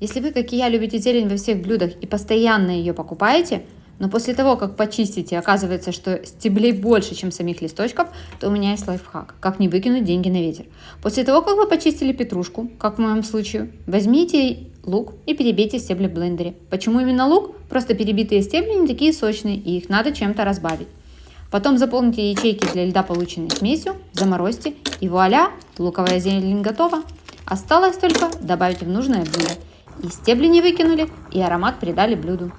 Если вы, как и я, любите зелень во всех блюдах и постоянно ее покупаете, но после того, как почистите, оказывается, что стеблей больше, чем самих листочков, то у меня есть лайфхак, как не выкинуть деньги на ветер. После того, как вы почистили петрушку, как в моем случае, возьмите лук и перебейте стебли в блендере. Почему именно лук? Просто перебитые стебли не такие сочные, и их надо чем-то разбавить. Потом заполните ячейки для льда полученной смесью, заморозьте, и вуаля, луковая зелень готова. Осталось только добавить в нужное блюдо. И стебли не выкинули, и аромат придали блюду.